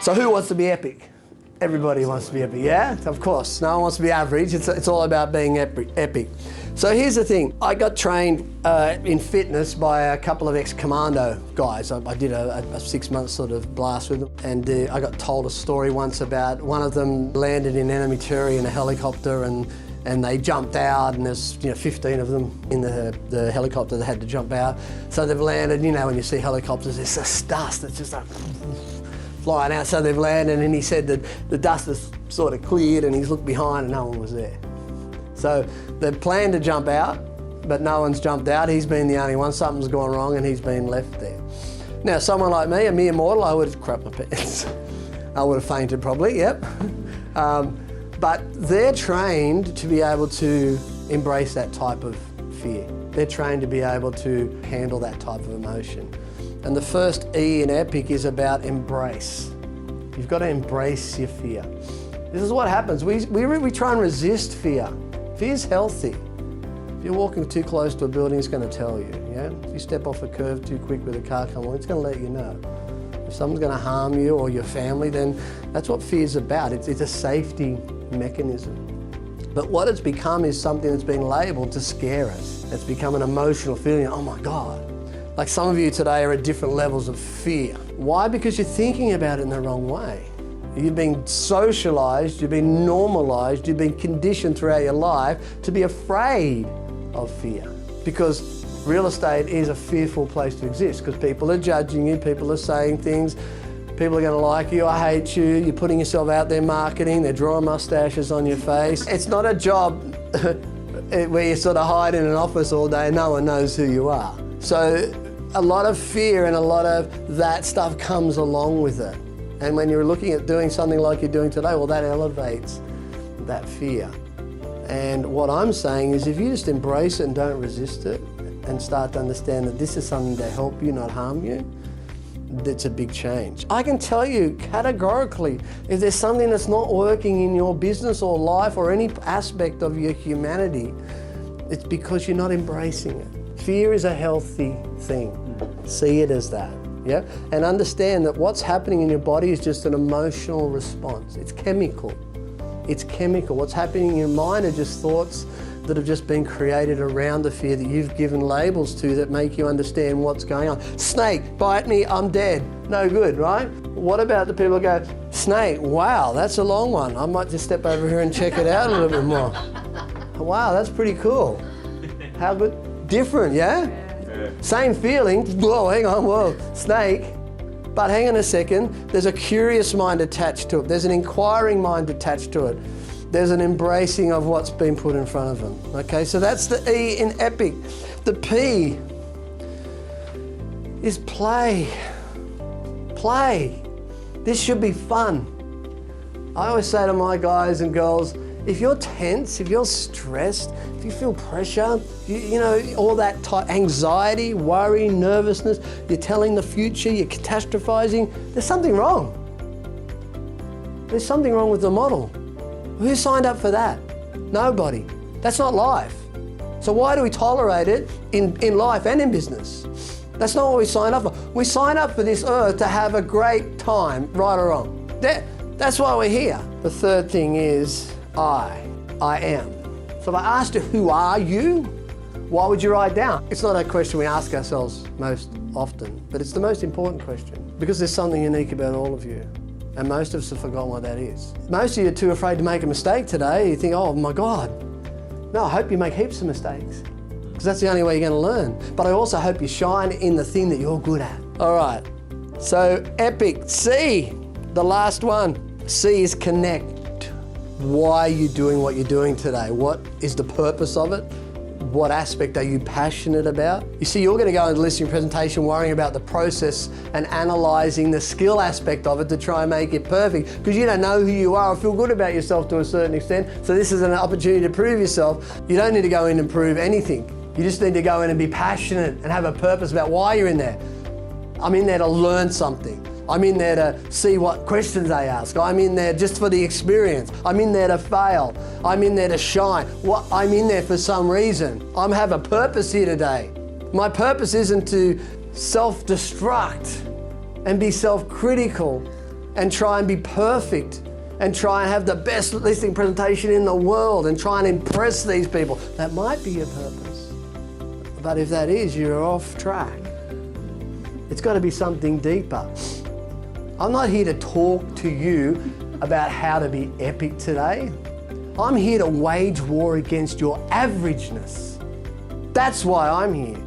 So who wants to be epic? Everybody wants to be epic, yeah? Of course, no one wants to be average. It's all about being epic. So here's the thing. I got trained in fitness by a couple of ex-commando guys. I did a 6-month sort of blast with them, and I got told a story once about one of them landed in enemy territory in a helicopter, and they jumped out, and there's 15 of them in the helicopter that had to jump out. So they've landed, when you see helicopters, there's this dust that's just like flying out. So they've landed, and he said that the dust has sort of cleared, and he's looked behind and no one was there. So they've planned to jump out, but no one's jumped out. He's been the only one. Something's gone wrong and he's been left there. Now, someone like me, a mere mortal, I would have crapped my pants. I would have fainted probably, yep. But they're trained to be able to embrace that type of fear. They're trained to be able to handle that type of emotion. And the first E in EPIC is about embrace. You've got to embrace your fear. This is what happens. We try and resist fear. Fear's healthy. If you're walking too close to a building, it's going to tell you. Yeah? If you step off a curve too quick with a car coming along, it's going to let you know. If someone's going to harm you or your family, then that's what fear's about. It's a safety mechanism. But what it's become is something that's been labelled to scare us. It's become an emotional feeling, oh my God. Like some of you today are at different levels of fear. Why? Because you're thinking about it in the wrong way. You've been socialised, you've been normalised, you've been conditioned throughout your life to be afraid of fear. Because real estate is a fearful place to exist, because people are judging you, people are saying things, people are going to like you, I hate you, you're putting yourself out there marketing, they're drawing mustaches on your face. It's not a job where you sort of hide in an office all day and no one knows who you are. So a lot of fear and a lot of that stuff comes along with it. And when you're looking at doing something like you're doing today, well, that elevates that fear. And what I'm saying is if you just embrace it and don't resist it and start to understand that this is something to help you, not harm you, that's a big change. I can tell you categorically, if there's something that's not working in your business or life or any aspect of your humanity, it's because you're not embracing it. Fear is a healthy thing. See it as that. Yeah? And understand that what's happening in your body is just an emotional response. It's chemical. It's chemical. What's happening in your mind are just thoughts that have just been created around the fear that you've given labels to that make you understand what's going on. Snake, bite me, I'm dead. No good, right? What about the people who go, snake, wow, that's a long one. I might just step over here and check it out a little bit more. Wow, that's pretty cool. How good? Different, yeah? Same feeling, whoa, hang on, whoa, snake. But hang on a second, there's a curious mind attached to it. There's an inquiring mind attached to it. There's an embracing of what's been put in front of them. Okay, so that's the E in EPIC. The P is play. Play. This should be fun. I always say to my guys and girls, if you're tense, if you're stressed, if you feel pressure, you know, all that type, anxiety, worry, nervousness, you're telling the future, you're catastrophizing, there's something wrong. There's something wrong with the model. Who signed up for that? Nobody. That's not life. So why do we tolerate it in life and in business? That's not what we signed up for. We signed up for this earth to have a great time, right or wrong. That's why we're here. The third thing is I am. So if I asked you, who are you? What would you write down? It's not a question we ask ourselves most often, but it's the most important question because there's something unique about all of you. And most of us have forgotten what that is. Most of you are too afraid to make a mistake today. You think, oh my God. No, I hope you make heaps of mistakes because that's the only way you're going to learn. But I also hope you shine in the thing that you're good at. All right, so EPIC. C, the last one. C is connect. Why are you doing what you're doing today? What is the purpose of it? What aspect are you passionate about? You see, you're going to go and listen to your presentation worrying about the process and analysing the skill aspect of it to try and make it perfect because you don't know who you are or feel good about yourself to a certain extent. So this is an opportunity to prove yourself. You don't need to go in and prove anything. You just need to go in and be passionate and have a purpose about why you're in there. I'm in there to learn something. I'm in there to see what questions they ask. I'm in there just for the experience. I'm in there to fail. I'm in there to shine. I'm in there for some reason. I have a purpose here today. My purpose isn't to self-destruct and be self-critical and try and be perfect and try and have the best listing presentation in the world and try and impress these people. That might be your purpose. But if that is, you're off track. It's got to be something deeper. I'm not here to talk to you about how to be epic today. I'm here to wage war against your averageness. That's why I'm here.